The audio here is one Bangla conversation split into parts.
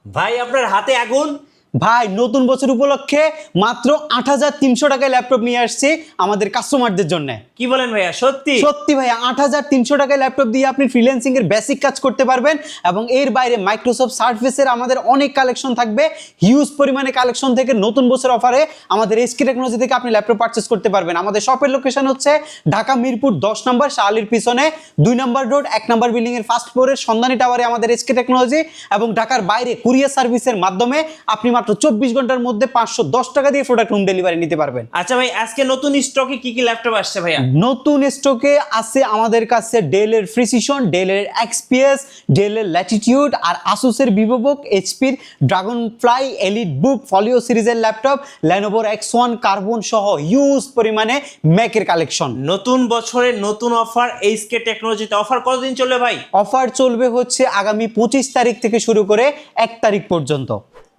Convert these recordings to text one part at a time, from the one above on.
ভাই আপনার হাতে আগুন। ভাই নতুন বছর উপলক্ষে মাত্র ৮৩০০ টাকায় ল্যাপটপ নিয়ে আসছি আমাদের কাস্টমারদের জন্য। কি বলেন ভাইয়া, সত্যি? সত্যি ভাইয়া, ৮৩০০ টাকায় ল্যাপটপ দিয়ে আপনি ফ্রিল্যান্সিং এর বেসিক কাজ করতে পারবেন এবং এর বাইরে মাইক্রোসফট সার্ফেসের আমাদের অনেক কালেকশন থাকবে। হিউজ পরিমাণে কালেকশন থেকে নতুন বছর অফারে আমাদের এসকে টেকনোলজি থেকে আপনি ল্যাপটপ পারচেস করতে পারবেন। আমাদের শপের লোকেশন হচ্ছে ঢাকা মিরপুর 10 নম্বর শালির পিছনে 2 নম্বর রোড 1 নম্বর বিল্ডিং এর ফার্স্ট ফ্লোরের সন্ধানী টাওয়ারে আমাদের এসকে টেকনোলজি। এবং ঢাকার বাইরে কুরিয়ার সার্ভিসের মাধ্যমে আপনি মাত্র 24 ঘন্টার মধ্যে 510 টাকা দিয়ে প্রোডাক্ট হোম ডেলিভারি নিতে পারবেন। আচ্ছা ভাই, আজকে নতুন স্টকে কি কি ল্যাপটপ আসছে ভাইয়া? নতুন স্টকে আছে আমাদের কাছে ডেলের প্রিসিশন, ডেলের এক্সপিএস, ডেলের ল্যাটিটিউড আর আসুসের ভিভোবুক, এইচপির ড্রাগন ফ্লাই, এলিট বুক, ফলিও সিরিজের ল্যাপটপ, লেনোভোর X1 কার্বন সহ হিউজ পরিমাণে ম্যাকের কালেকশন। নতুন বছরের নতুন অফার এইচকে টেকনোলজিতে। অফার কতদিন চলবে ভাই? অফার চলবে হচ্ছে আগামী 25 তারিখ থেকে শুরু করে 1 তারিখ পর্যন্ত।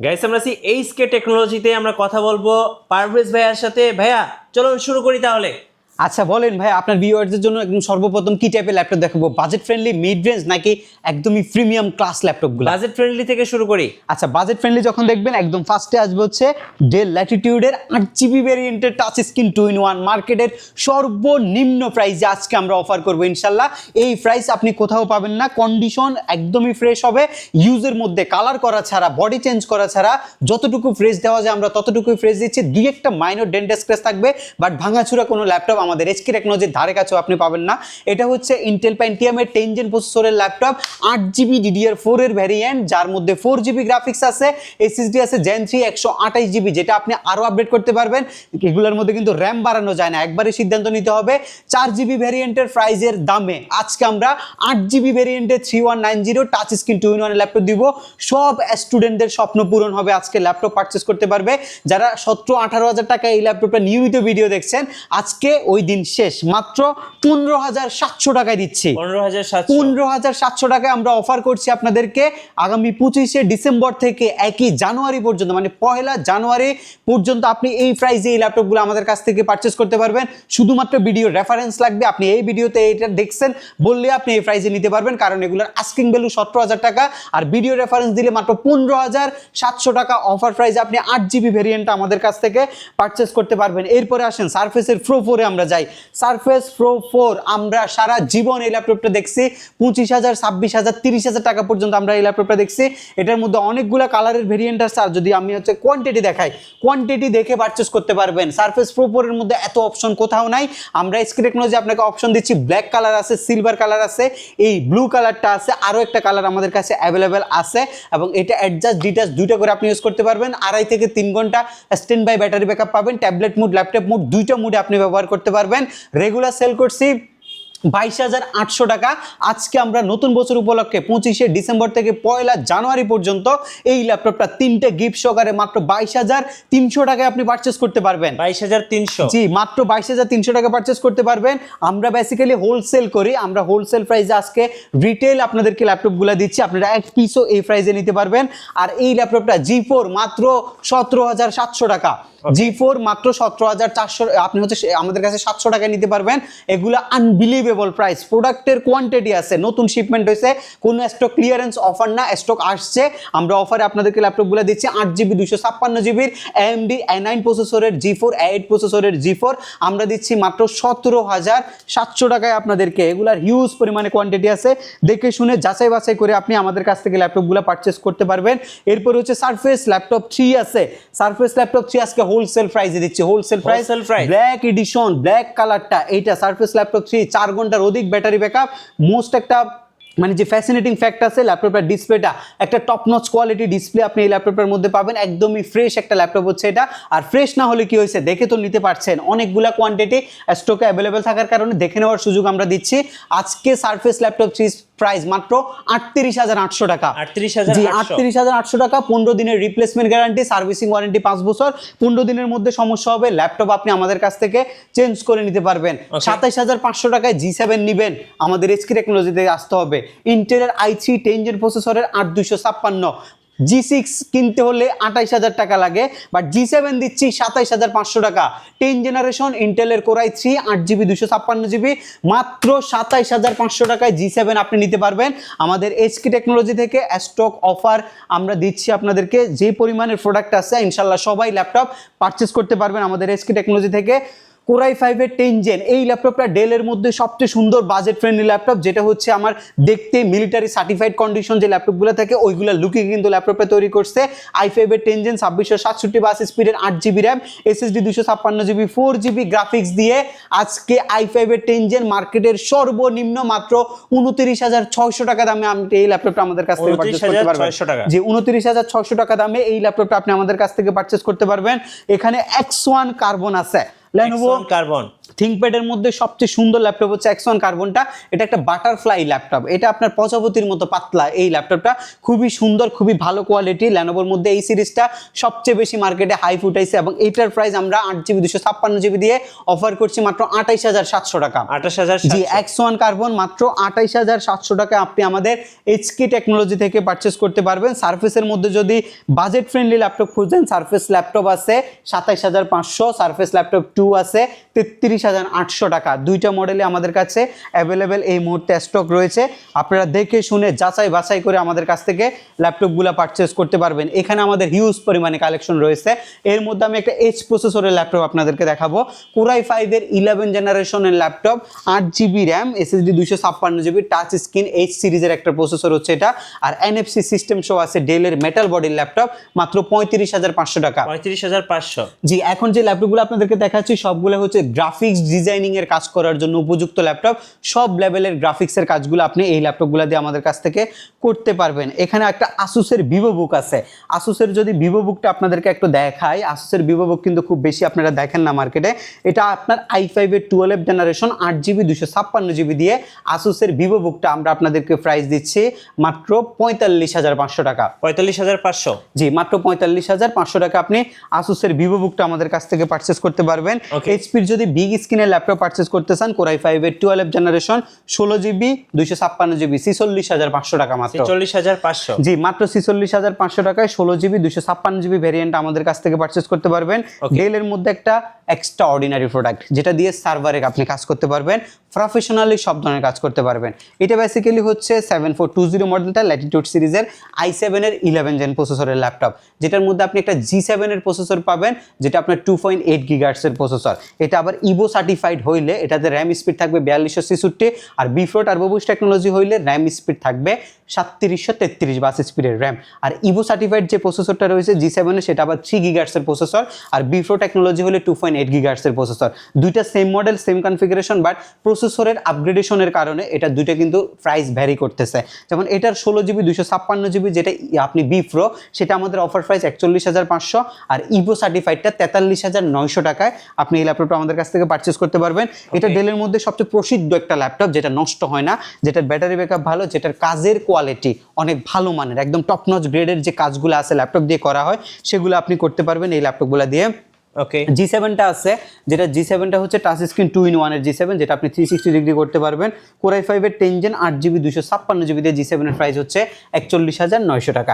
গাইস, আমরা আছি এইচকে টেকনোলজিতে। আমরা কথা বলবো পারভেজ ভাইয়ার সাথে। ভাইয়া চলুন শুরু করি তাহলে। আচ্ছা বলেন ভাই, আপনার ভিউয়ারদের জন্য একদম সর্বপ্রথম কি টাইপের ল্যাপটপ দেখাবো? বাজেট ফ্রেন্ডলি, মিড রেঞ্জ নাকি একদমই প্রিমিয়াম ক্লাস ল্যাপটপগুলো? বাজেট ফ্রেন্ডলি থেকে শুরু করি। আচ্ছা, বাজেট ফ্রেন্ডলি যখন দেখবেন একদম ফার্স্টে আসবে হচ্ছে ডেল ল্যাটিটিউডের 8GB ভেরিয়েন্টের টাচ স্ক্রিন 2-in-1। মার্কেটের সর্বনিম্ন প্রাইসে আজকে আমরা অফার করবো ইনশাল্লাহ। এই প্রাইস আপনি কোথাও পাবেন না। কন্ডিশন একদমই ফ্রেশ হবে, ইউজের মধ্যে কালার করা ছাড়া, বডি চেঞ্জ করা ছাড়া যতটুকু ফ্রেশ দেওয়া যায় আমরা ততটুকুই ফ্রেশ দিচ্ছি। দুই একটা মাইনর ডেন্ট স্ক্র্যাচ থাকবে, বাট ভাঙাচুরা কোনো ল্যাপটপ আমাদের এসকে টেকনোলজির ধারে কাছেও আপনি পাবেন না। এটা হচ্ছে ইন্টেল পেন্টিয়ামের 10 জেন প্রসেসরের ল্যাপটপ, 8GB DDR4 এর ভ্যারিয়েন্ট, যার মধ্যে 4GB গ্রাফিক্স আছে, এসএসডি আছে Gen 3 128GB, যেটা আপনি আরো আপডেট করতে পারবেন। এগুলোর মধ্যে কিন্তু র্যাম বাড়ানো যায় না, একবারে সিদ্ধান্ত নিতে হবে। 4GB ভ্যারিয়েন্টের প্রাইজের দামে আজকে আমরা 8GB ভ্যারিয়েন্টের 3190 touch screen 2-in-1 laptop দিব। সব স্টুডেন্টদের স্বপ্ন পূরণ হবে, আজকে ল্যাপটপ পারচেস করতে পারবে। যারা 17-18 হাজার টাকা এই ল্যাপটপটা নিয়মিত ভিডিও দেখছেন, আজকে ওই দিন শেষ। মাত্র 15,700 টাকায় দিচ্ছি। 15,700 টাকায় আমরা অফার করছি আপনাদেরকে আগামী 25শে ডিসেম্বর থেকে 1 জানুয়ারি পর্যন্ত, মানে 1 জানুয়ারি পর্যন্ত আপনি এই প্রাইসে এই ল্যাপটপগুলো আমাদের কাছ থেকে পারচেস করতে পারবেন। শুধুমাত্র ভিডিও রেফারেন্স লাগবে, আপনি এই ভিডিওতে এটা দেখছেন বললে আপনি এই প্রাইসে নিতে পারবেন, কারণ এগুলোর আস্কিং ভ্যালু 17,000 টাকা, আর ভিডিও রেফারেন্স দিলে মাত্র 15,700 টাকা অফার প্রাইসে আপনি 8GB ভেরিয়েন্ট আমাদের কাছ থেকে পারচেস করতে পারবেন। এরপরে আসেন সারফেসের প্রো 4 এ আমরা যাই। সারফেস প্রো 4 আমরা সারা জীবন এই ল্যাপটপটা দেখছি 25,000, 26,000, 30,000 টাকা পর্যন্ত আমরা এই ল্যাপটপটা দেখছি। এটার মধ্যে অনেকগুলো কালারের ভেরিয়েন্ট আছে, আর যদি আমি হচ্ছে কোয়ান্টিটি দেখাই, কোয়ান্টিটি দেখে পারচেস করতে পারবেন। সারফেস প্রো 4 এর মধ্যে এত অপশন কোথাও নাই। আমরা এসকে টেকনোলজি আপনাকে অপশন দিচ্ছি, ব্ল্যাক কালার আছে, সিলভার কালার আছে, এই ব্লু কালারটা আছে, আরও একটা কালার আমাদের কাছে অ্যাভেলেবেল আছে। এবং এটা অ্যাডজাস্ট ডিটাচ দুইটা করে আপনি ইউজ করতে পারবেন। 2.5 থেকে 3 ঘন্টা স্ট্যান্ড বাই ব্যাটারি ব্যাকআপ পাবেন। ট্যাবলেট মুড, ল্যাপটপ মুড, দুইটা মুডে আপনি ব্যবহার করতে পারবেন। রেগুলার সেল করছি 22,800 টাকা। আজকে আমরা নতুন বছর উপলক্ষে 25শে ডিসেম্বর থেকে 1 জানুয়ারি পর্যন্ত এই ল্যাপটপটা 3টে গিফট সহকারে মাত্র 22,300 টাকায় আপনি পারচেস করতে পারবেন। 22,300? জি, মাত্র 22,300 টাকা পারচেস করতে পারবেন। আমরা বেসিক্যালি হোলসেল করি, আমরা হোলসেল প্রাইসে আজকে রিটেল আপনাদেরকে ল্যাপটপগুলো দিচ্ছি, আপনারা এক পিসও এই প্রাইসে নিতে পারবেন। আর এই ল্যাপটপটা G4 মাত্র 17,700 টাকা। G4 মাত্র 17,400, আপনি হচ্ছে আমাদের কাছে 700 টাকায় নিতে পারবেন। এগুলো আনবিলিভেবল প্রাইস, প্রোডাক্টের কোয়ান্টিটি আছে, নতুন শিপমেন্ট হয়েছে, কোনো স্টক ক্লিয়ারেন্স অফার না, স্টক আসছে। আমরা অফারে আপনাদেরকে ল্যাপটপগুলো দিচ্ছি 8GB 256GB AMD A9 প্রসেসরের G4, A8 প্রসেসরের G4 আমরা দিচ্ছি মাত্র 17,700 টাকায় আপনাদেরকে। এগুলার হিউজ পরিমাণে কোয়ান্টিটি আছে, দেখে শুনে যাচাই বাছাই করে আপনি আমাদের কাছ থেকে ল্যাপটপগুলো পারচেস করতে পারবেন। এরপর হচ্ছে সারফেস ল্যাপটপ 3 আছে। সারফেস ল্যাপটপ 3 আজকে হোলসেল প্রাইসে দিচ্ছি, wholesale price, black addition, black কালারটা। এইটা সারফেস ল্যাপটপ 3 4 ঘন্টার অধিক ব্যাটারি ব্যাকআপ। মোস্ট একটা মানে যে ফ্যাসিনেটিং ফ্যাক্ট আছে, ল্যাপটপের ডিসপ্লেটা একটা টপ নচ কোয়ালিটি ডিসপ্লে আপনি এই ল্যাপটপের মধ্যে পাবেন। একদমই ফ্রেশ একটা ল্যাপটপ হচ্ছে এটা। আর ফ্রেশ না হলে কি হয়েছে, দেখে তো নিতে পারছেন, অনেকগুলা কোয়ান্টিটি স্টকে অ্যাভেলেবেল থাকার কারণে দেখে নেওয়ার সুযোগ আমরা দিচ্ছি। আজকে সারফেস ল্যাপটপ 3 প্রাইস মাত্র 38,800 টাকা। 38,800 টাকা। 15 দিনের রিপ্লেসমেন্ট গ্যারান্টি, সার্ভিসিং ওয়ারেন্টি 5 বছর। 15 দিনের মধ্যে সমস্যা হবে ল্যাপটপ আপনি আমাদের কাছ থেকে চেঞ্জ করে নিতে পারবেন। 27,500 টাকায় G7 নিবেন, আমাদের এসকে টেকনোলজিতে আসতে হবে। ইন্টেলের i3 10 জেন প্রসেসরের 8256 G6 কিনতে হলে 28,000 টাকা লাগে, বাট G7 দিচ্ছি 27,500 টাকা। 10 জেনারেশন ইন্টেলের Core i3 8GB 256GB মাত্র 27,500 টাকায় G7 আপনি নিতে পারবেন আমাদের HK টেকনোলজি থেকে। স্টক অফার আমরা দিচ্ছি আপনাদেরকে, যে পরিমাণের প্রোডাক্ট আছে ইনশাল্লাহ সবাই ল্যাপটপ পারচেস করতে পারবেন আমাদের HK টেকনোলজি থেকে। Core i5 এর 10 জেন এই ল্যাপটপটা ডেলের মধ্যে সবচেয়ে সুন্দর বাজেট ফ্রেন্ডলি ল্যাপটপ, যেটা হচ্ছে আমার দেখতে মিলিটারি সার্টিফাইড কন্ডিশন যে ল্যাপটপগুলো থাকে ওইগুলো লুকে কিন্তু ল্যাপটপটা তৈরি করছে। i5 এর 10 জেন 2667 বাস স্পিডের 8GB RAM, SSD 256GB 4GB graphics দিয়ে আজকে i5 এর 10 জেন মার্কেটের সর্বনিম্ন মাত্র 29,600 টাকা দামে আপনি এই ল্যাপটপটা আমাদের কাছ থেকে পারচেজ করতে পারবেন। যে 29,600 টাকা দামে এই ল্যাপটপটা আপনি আমাদের কাছ থেকে পারচেজ করতে পারবেন। এখানে X1 কার্বন আছে, Lenovo কার্বন থিংকপ্যাডের মধ্যে সবচেয়ে সুন্দর ল্যাপটপ হচ্ছে X1 কার্বনটা। এটা একটা বাটারফ্লাই ল্যাপটপ, এটা আপনার প্রজাপতির মতো পাতলা। এই ল্যাপটপটা খুবই সুন্দর, খুবই ভালো কোয়ালিটি। ল্যানোভোর মধ্যে এই সিরিজটা সবচেয়ে বেশি মার্কেটে হাইপ উঠাইছে এবং এটার প্রাইস আমরা 8GB 256GB দিয়ে অফার করছি মাত্র 28,700 টাকা। 28,000 জি, X1 কার্বন মাত্র 28,700 টাকা আপনি আমাদের HK টেকনোলজি থেকে পারচেস করতে পারবেন। সারফেসের মধ্যে যদি বাজেট ফ্রেন্ডলি ল্যাপটপ খুঁজেন, সারফেস ল্যাপটপ আছে 27,500, সারফেস ল্যাপটপ 2 আছে 33,800 টাকা। দুইটা মডেলে আমাদের কাছে অ্যাভেলেবেল এই মুহূর্তে স্টক রয়েছে। আপনারা দেখে শুনে যাচাই বাছাই করে আমাদের কাছ থেকে ল্যাপটপগুলো পারচেস করতে পারবেন। এখানে আমাদের হিউজ পরিমাণে কালেকশন রয়েছে। এর মধ্যে আমি একটা H প্রসেসরের ল্যাপটপ আপনাদেরকে দেখাবো। Core i5 এর 11 জেনারেশনের laptop, 8GB RAM, SSD 256GB, touch screen, H সিরিজের একটা প্রসেসর হচ্ছে এটা। আর NFC সিস্টেম সহ আছে ডেলের মেটাল বডির ল্যাপটপ, মাত্র 35,500 টাকা। 35,500। জি, এখন যে ল্যাপটপগুলো আপনাদেরকে দেখাচ্ছি সবগুলো হচ্ছে গ্রাফিক্স ডিজাইনিং এর কাজ করার জন্য উপযুক্ত ল্যাপটপ। সব লেভেলের গ্রাফিক্সের কাজগুলো আপনি এই ল্যাপটপগুলো দিয়ে আমাদের কাছ থেকে করতে পারবেন। এখানে একটা আসুসের ভিভো বুক আছে। আসুসের যদি ভিভো বুকটা আপনাদেরকে একটু দেখাই, আসুসের ভিভো বুক কিন্তু খুব বেশি আপনারা দেখেন না মার্কেটে। এটা আপনার i5 এর 12 জেনারেশন 8GB 256GB দিয়ে আসুসের ভিভো বুকটা আমরা আপনাদেরকে প্রাইস দিচ্ছি মাত্র 45,500 টাকা। 45,500। জি, মাত্র 45,500 টাকা আপনি আসুসের ভিভো বুকটা আমাদের কাছ থেকে পারচেস করতে পারবেন। এইচপির যদি বিগ স্ক্রিনের ল্যাপটপ পারচেস করতে চান, Core i5 এর 12 জেনারেশন 16GB 256GB 46,500 টাকা মাত্র। 46,500। জি, মাত্র 46,500 টাকায় 16GB 256GB ভেরিয়েন্ট আমাদের কাছ থেকে পারচেস করতে পারবেন। ডেলের মধ্যে একটা এক্সট্রা অর্ডিনারি প্রোডাক্ট, যেটা দিয়ে সার্ভারে আপনি কাজ করতে পারবেন, প্রফেশনালি সব ধরনের কাজ করতে পারবেন। এটা বেসিক্যালি হচ্ছে 7420 মডেলটা, ল্যাটিটিউড সিরিজের i7 এর 11 জেন প্রসেসরের ল্যাপটপ, যেটার মধ্যে আপনি একটা G7 এর প্রসেসর পাবেন, যেটা আপনার 2.8 GHz এর প্রসেসর। এটা আবার ইভো সার্টিফাইড হইলে এটাতে র্যাম স্পিড থাকবে 4266, আর বিফ্রো টার্বো বুস্ট টেকনোলজি হইলে র্যাম স্পিড থাকবে 3733 বাস স্পিডের র্যাম। আর ইভো সার্টিফাইড যে প্রসেসরটা রয়েছে G7 এর, সেটা আবার 3 GHz এর প্রসেসর, আর বিফ্রো টেকনোলজি হলে 2.8 GHz এর প্রসেসর। দুইটা same model, same configuration, but প্রসেসরের আপগ্রেডেশনের কারণে এটা দুইটা কিন্তু প্রাইস ভ্যারি করতেছে। যেমন এটার 16GB 256GB যেটা আপনি বিফ্রো, সেটা আমাদের অফার প্রাইস 41,500, আর ইভো সার্টিফাইডটা 43,900 টাকায় আপনি এই ল্যাপটপটা আমাদের কাছ থেকে পারচেস করতে পারবেন। এটা ডেলের মধ্যে সবচেয়ে প্রসিদ্ধ একটা ল্যাপটপ, যেটা নষ্ট হয় না, যেটার ব্যাটারি ব্যাকআপ ভালো, যেটার কাজের কোয়ালিটি অনেক ভালো মানের, একদম টপ নচ গ্রেডের যে কাজগুলো আছে ল্যাপটপ দিয়ে করা হয় সেগুলো আপনি করতে পারবেন এই ল্যাপটপগুলো দিয়ে। ওকে, G7টা আছে, যেটা G7টা হচ্ছে টাচ স্ক্রিন 2-in-1 এর G7, যেটা আপনি 360 ডিগ্রি করতে পারবেন। Core i5 এর 10 জেন 8GB 256GB দিয়ে G7 এর প্রাইস হচ্ছে 41,900 টাকা।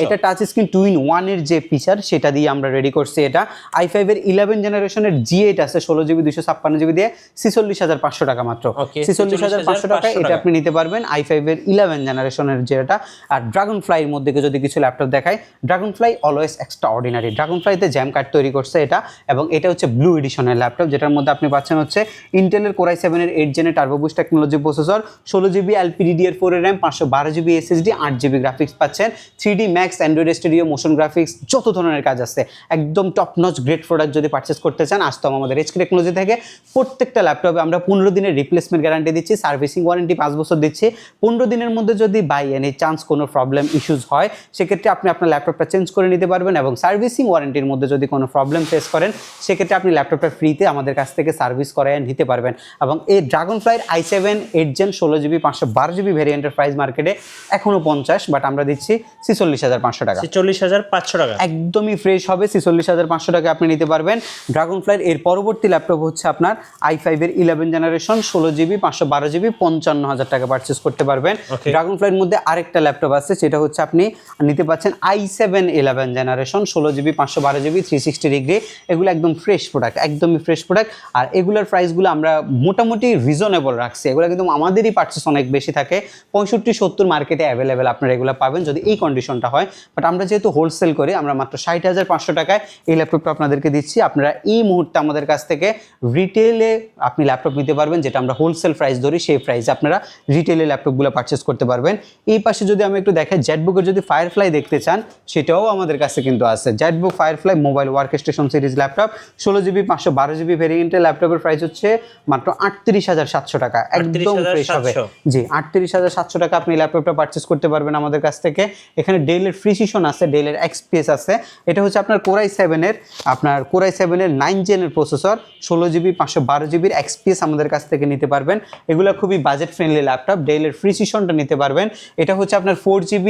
এটা টাচ স্ক্রিন 2-in-1 এর যে ফিচার সেটা দিয়ে আমরা রেডি করছি। এটা i5 এর 11 জেনারেশনের G8 আছে 16GB 256GB দিয়ে 46,500 টাকা মাত্র। 46,500 টাকা এটা আপনি নিতে পারবেন i5 এর 11 জেনারেশনের যেটা। আর ড্রাগন ফ্লাই এর মধ্যে যদি কিছু ল্যাপটপ দেখায়, Dragonfly always extraordinary. ড্রাগন ফ্লাইতে জ্যাম কার্ড তৈরি করছে এটা, এবং এটা হচ্ছে ব্লু এডিশনের ল্যাপটপ, যেটার মধ্যে আপনি পাচ্ছেন হচ্ছে ইন্টেলের Core i7 এর 8 জেনের turbo boost technology processor, 16GB LPDDR4 এর RAM, 512GB SSD, 8GB graphics পাচ্ছেন, 3D Max, Android studio, motion graphics, যত ধরনের কাজ আছে একদম টপ নচ গ্রেট প্রোডাক্ট যদি পারচেস করতে চান, আসতাম আমাদের HK টেকনোলজি থেকে। প্রত্যেকটা ল্যাপটপে আমরা 15 দিনের রিপ্লেসমেন্ট গ্যারান্টি দিচ্ছি, সার্ভিসিং ওয়ারেন্টি 5 বছর দিচ্ছি। 15 দিনের মধ্যে যদি বাই এনি চান্স কোনো প্রবলেম ইস্যুস হয়, সেক্ষেত্রে আপনি আপনার ল্যাপটপটা চেঞ্জ করে নিতে পারবেন, এবং সার্ভিসিং ওয়ারেন্টির মধ্যে যদি কোনো প্রবলেম প্রবলেম ফেস করেন সেক্ষেত্রে আপনি ল্যাপটপটা ফ্রিতে আমাদের কাছ থেকে সার্ভিস করায় নিতে পারবেন। এবং এই ড্রাগনফ্লাইয়ের i7 8 জেন 16GB 512GB ভেরিয়েন্টের প্রাইস মার্কেটে এখনও 50, বাট আমরা দিচ্ছি 46,500 টাকা। 46,500 টাকা একদমই ফ্রেশ হবে, 46,500 টাকা আপনি নিতে পারবেন। ড্রাগনফ্লাইয়ের এর পরবর্তী ল্যাপটপ হচ্ছে আপনার i5 এর 11 জেনারেশন 16GB 512GB 55,000 টাকা পারচেস করতে পারবেন। ড্রাগনফ্লাইয়ের মধ্যে আরেকটা ল্যাপটপ আছে, সেটা হচ্ছে আপনি নিতে পাচ্ছেন i7 11 generation 16GB 512GB 360 degree. এগুলো একদম ফ্রেশ প্রোডাক্ট, একদমই ফ্রেশ প্রোডাক্ট। আর এগুলোর প্রাইসগুলো আমরা মোটামুটি রিজনেবল রাখছি। এগুলো কিন্তু আমাদেরই পারচেস অনেক বেশি থাকে, 65-70 মার্কেটে অ্যাভেলেবেল আপনারা এগুলো পাবেন যদি এই কন্ডিশনটা হয়। বাট আমরা যেহেতু হোলসেল করি, আমরা মাত্র 60,500 টাকায় এই ল্যাপটপটা আপনাদেরকে দিচ্ছি। আপনারা এই মুহূর্তে আমাদের কাছ থেকে রিটেলে আপনি ল্যাপটপ নিতে পারবেন, যেটা আমরা হোলসেল প্রাইস ধরি সেই প্রাইসে আপনারা রিটেলে ল্যাপটপগুলো পারচেস করতে পারবেন। এই পাশে যদি আমি একটু দেখাই, জেটবুকের যদি ফায়ারফ্লাই দেখতে চান সেটাও আমাদের কাছে কিন্তু আছে। Jetbook firefly mobile work station series laptop 16GB 512GB ভেরিয়েন্টের ল্যাপটপের প্রাইস হচ্ছে মাত্র 38,700 টাকা, একদম ফ্রেশ হবে। জি, 38,700 টাকা আপনি ল্যাপটপটা পারচেস করতে পারবেন আমাদের কাছ থেকে। এখানে ডেলের প্রিসিশন আছে, ডেলের এক্সপিএস আছে। এটা হচ্ছে আপনার কোরাই 7 এর 9 জেনের প্রসেসর 16GB 512GBর এক্সপিএস আমাদের কাছ থেকে নিতে পারবেন। এগুলো খুবই বাজেট ফ্রেন্ডলি ল্যাপটপ। ডেলের প্রিসিশনটা নিতে পারবেন। এটা হচ্ছে আপনার 4GB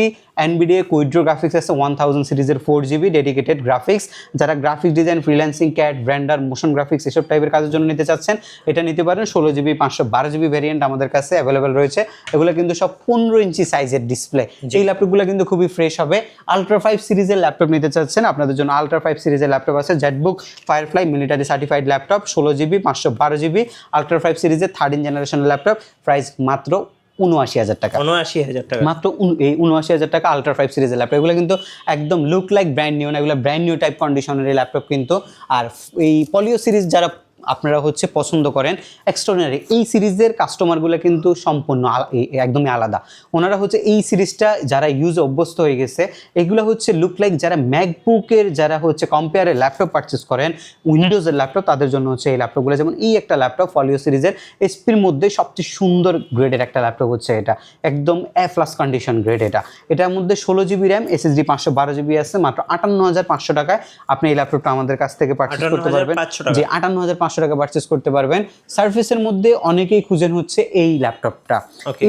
NVIDIA কুইড্রো গ্রাফিক্স আছে 1000 সিরিজের 4GB ডেডিকেটেড গ্রাফিক্স। যারা graphic design, freelancing, CAD, Blender, motion graphics এসব টাইপের কাজের জন্য নিতে চাচ্ছেন এটা নিতে পারেন। 16GB 512GB ভেরিয়েন্ট আমাদের কাছে অ্যাভেলেবেল রয়েছে। এগুলো কিন্তু সব 15 ইঞ্চি সাইজের ডিসপ্লে। এই ল্যাপটপগুলো কিন্তু খুবই ফ্রেশ হবে। আলট্রা 5 সিরিজের ল্যাপটপ নিতে চাচ্ছেন, আপনাদের জন্য আলট্রা 5 সিরিজের ল্যাপটপ আছে। Jetbook firefly military certified laptop 16GB 512GB ultra 5 সিরিজের 13 জেনারেশনের ল্যাপটপ, প্রাইস মাত্র 79,000 টাকা। 79,000 টাকা মাত্র এই 79,000 টাকা আলট্রা 5 সিরিজের ল্যাপটপ। এগুলো কিন্তু একদম লুক লাইক ব্র্যান্ড নিউ না, এগুলো ব্র্যান্ড নিউ টাইপ কন্ডিশনের ল্যাপটপ কিন্তু। আর এই পলিও সিরিজ যারা আপনারা হচ্ছে পছন্দ করেন, এক্সট্রাঅর্ডিনারি এই সিরিজের কাস্টমারগুলো কিন্তু সম্পূর্ণ একদমই আলাদা। ওনারা হচ্ছে এই সিরিজটা যারা ইউজে অভ্যস্ত হয়ে গেছে, এগুলো হচ্ছে লুক লাইক যারা ম্যাকবুকের যারা হচ্ছে কম্পেয়ারে ল্যাপটপ পারচেস করেন, উইন্ডোজের ল্যাপটপ, তাদের জন্য হচ্ছে এই ল্যাপটপগুলো। যেমন এই একটা ল্যাপটপ ফলিও সিরিজের এসপির মধ্যে সবচেয়ে সুন্দর গ্রেডের একটা ল্যাপটপ হচ্ছে এটা, একদম A+ কন্ডিশন গ্রেড। এটার মধ্যে 16GB র্যাম, SSD 512GB আছে। মাত্র 58,500 টাকায় আপনি এই ল্যাপটপটা আমাদের কাছ থেকে পারচেস করতে পারবেন। যে 58,500 টাকা পারচেস করতে পারবেন। সারফেসের মধ্যে অনেকেই খুঁজেন হচ্ছে এই ল্যাপটপটা।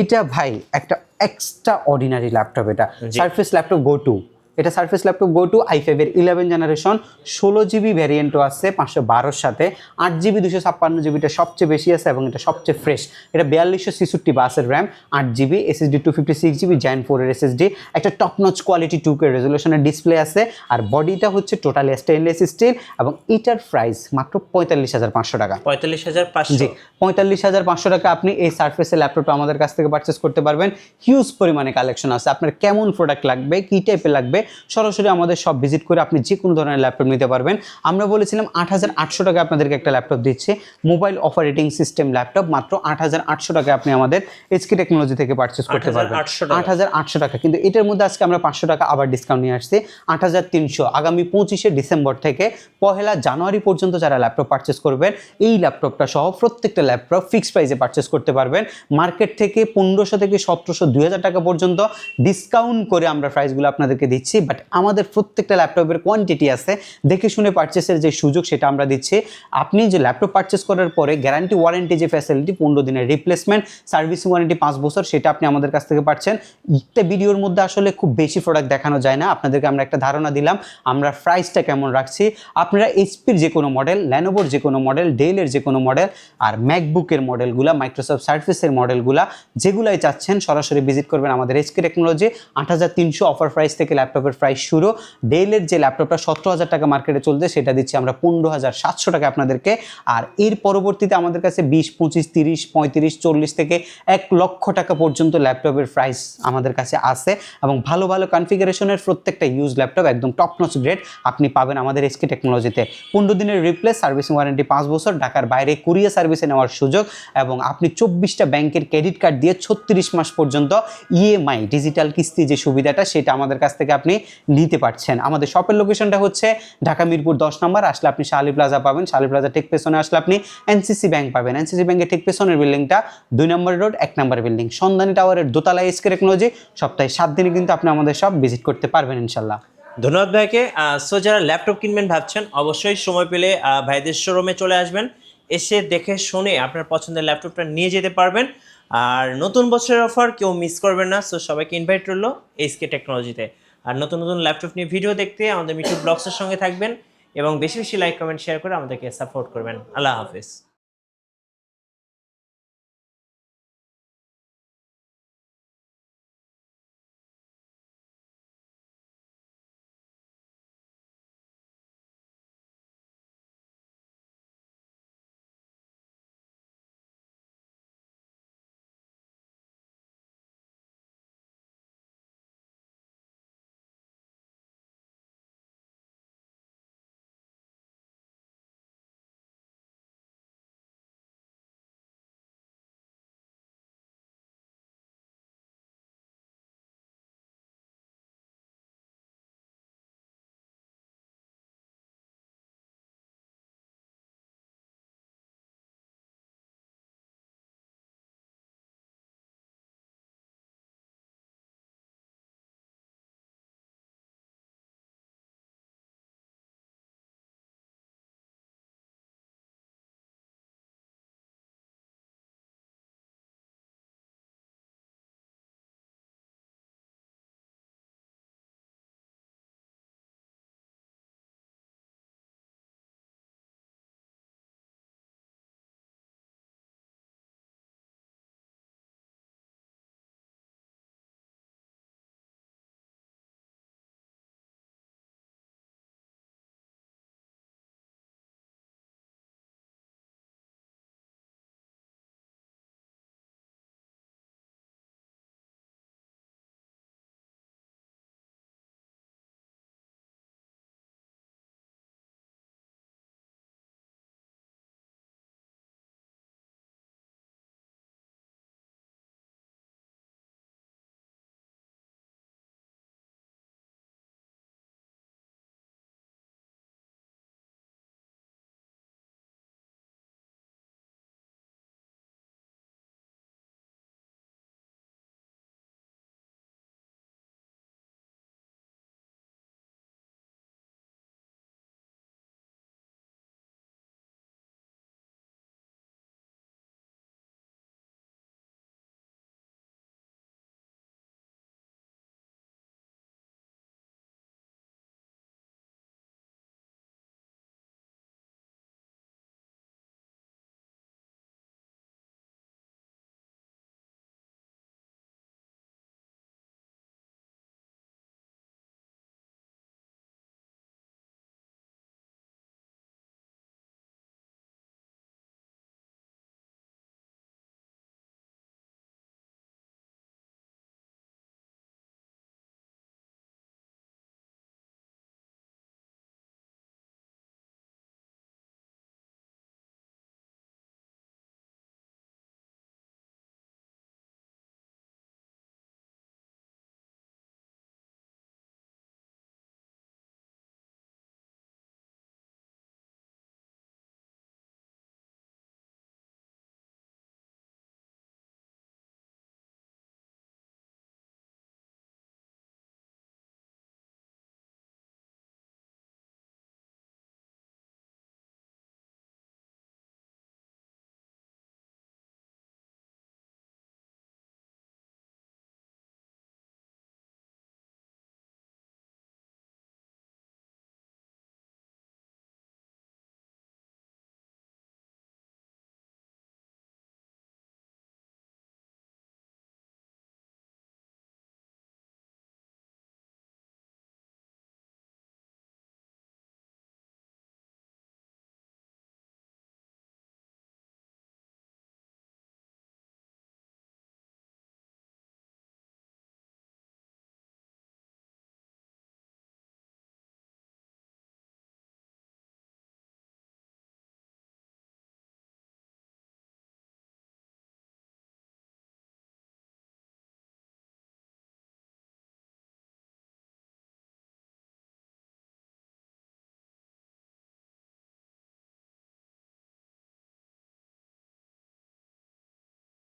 এটা ভাই একটা এক্সট্রা অর্ডিনারি ল্যাপটপ। এটা সারফেস ল্যাপটপ গো টু, এটা surface laptop go to i5 এর 11 জেনারেশন 16GB ভ্যারিয়েন্টও আছে 512 সাথে। 8GB 256GBটা সবচেয়ে বেশি আছে এবং এটা সবচেয়ে ফ্রেশ। এটা 4266 বাসের RAM, 8GB SSD 256GB Gen 4 এর SSD, একটা টপ নচ কোয়ালিটি 2K রেজলিউশনের ডিসপ্লে আছে। আর বডিটা হচ্ছে টোটালি স্টেনলেস স্টিল এবং এটার প্রাইস মাত্র 45,500 টাকা। 45,500? জি, 45,500 টাকা আপনি এই সারফেসের ল্যাপটপটা আমাদের কাছ থেকে পারচেস করতে পারবেন। হিউজ পরিমাণে কালেকশন আছে। আপনার কেমন প্রোডাক্ট লাগবে, কী টাইপের লাগবে, সরাসরি আমাদের সব ভিজিট করে আপনি যে কোনো ধরনের ল্যাপটপ নিতে পারবেন। আমরা বলেছিলাম 8,800 টাকা আপনাদেরকে একটা ল্যাপটপ দিচ্ছে, মোবাইল অপারেটিং সিস্টেম ল্যাপটপ। মাত্র 8,800 টাকা আপনি আমাদের HK টেকনোলজি থেকে পারচেস করতে পারবেন। 8,800 টাকা। কিন্তু এটার মধ্যে আজকে আমরা 500 টাকা আবার ডিসকাউন্ট নিয়ে আসছি, 8,300। আগামী 25শে ডিসেম্বর থেকে 1 জানুয়ারি পর্যন্ত যারা ল্যাপটপ পারচেস করবেন, এই ল্যাপটপটা সহ প্রত্যেকটা ল্যাপটপ ফিক্সড প্রাইসে পারচেস করতে পারবেন। মার্কেট থেকে 1500 থেকে 1700, 2000 টাকা পর্যন্ত ডিসকাউন্ট করে আমরা প্রাইসগুলো আপনাদেরকে দিচ্ছি। বাট আমাদের প্রত্যেকটা ল্যাপটপের কোয়ান্টিটি আছে, দেখে শুনে পারচেসের যে সুযোগ সেটা আমরা দিচ্ছি। আপনি যে ল্যাপটপ পারচেস করার পরে গ্যারান্টি ওয়ারেন্টি যে ফ্যাসিলিটি 15 দিনের রিপ্লেসমেন্ট, সার্ভিসিং ওয়ারেন্টি 5 বছর, সেটা আপনি আমাদের কাছ থেকে পাচ্ছেন। একটা ভিডিওর মধ্যে আসলে খুব বেশি প্রোডাক্ট দেখানো যায় না, আপনাদেরকে আমরা একটা ধারণা দিলাম আমরা প্রাইসটা কেমন রাখছি। আপনারা এইচপির যে কোনো মডেল, ল্যানোভোর যে কোনো মডেল, ডেলের যে কোনো মডেল, আর ম্যাকবুকের মডেলগুলা, মাইক্রোসফট সার্ফেসের মডেলগুলা যেগুলাই চাচ্ছেন সরাসরি ভিজিট করবেন আমাদের HK টেকনোলজি। 8,300 অফার প্রাইস থেকে ল্যাপটপের প্রাইস শুরু। ডেলের যে ল্যাপটপটা 17,000 টাকা মার্কেটে চলছে সেটা দিচ্ছি আমরা 15,700 টাকা আপনাদেরকে। আর এর পরবর্তীতে আমাদের কাছে 20, 25, 30, 35, 40 থেকে 1 লক্ষ টাকা পর্যন্ত ল্যাপটপের প্রাইস আমাদের কাছে আছে এবং ভালো ভালো কনফিগারেশনের প্রত্যেকটা ইউজ ল্যাপটপ একদম টপ নচ গ্রেড আপনি পাবেন আমাদের HK টেকনোলজিতে। 15 দিনের রিপ্লেস, সার্ভিসিং ওয়ারেন্টি 5 বছর, ঢাকার বাইরে কুরিয়ার সার্ভিসে নেওয়ার সুযোগ এবং আপনি 24টা ব্যাংকের ক্রেডিট কার্ড দিয়ে 36 মাস পর্যন্ত EMI ডিজিটাল কিস্তি যে সুবিধাটা সেটা আমাদের কাছ থেকে আপনি নিতে পারছেন। আমাদের শপের লোকেশনটা হচ্ছে ঢাকা মিরপুর 10 নম্বর। আসলে আপনি শালি প্লাজা পাবেন, শালি প্লাজা ঠিক পেছনে আসলে আপনি NCC ব্যাংক পাবেন, NCC ব্যাংকের ঠিক পেছনের বিল্ডিংটা 2 নম্বর রোড 1 নম্বর বিল্ডিং, সন্ধানী টাওয়ারের দোতলায় HK টেকনোলজি। সপ্তাহে 7 দিনে কিন্তু আপনি আমাদের সব ভিজিট করতে পারবেন ইনশাল্লাহ। ধন্যবাদ ভাইকে। সো যারা ল্যাপটপ কিনবেন ভাবছেন অবশ্যই সময় পেলে ভাইদের শোরুমে চলে আসবেন, এসে দেখে শুনে আপনার পছন্দের ল্যাপটপটা নিয়ে যেতে পারবেন। আর নতুন বছরের অফার কেউ মিস করবেন না। সো সবাইকে ইনভাইট রইলো এইচকে টেকনোলজিতে। আর নতুন নতুন ল্যাপটপ নিয়ে ভিডিও দেখতে আমাদের মিঠু ব্লগসের সঙ্গে থাকবেন এবং বেশি বেশি লাইক কমেন্ট শেয়ার করে আমাদেরকে সাপোর্ট করবেন। আল্লাহ হাফিজ।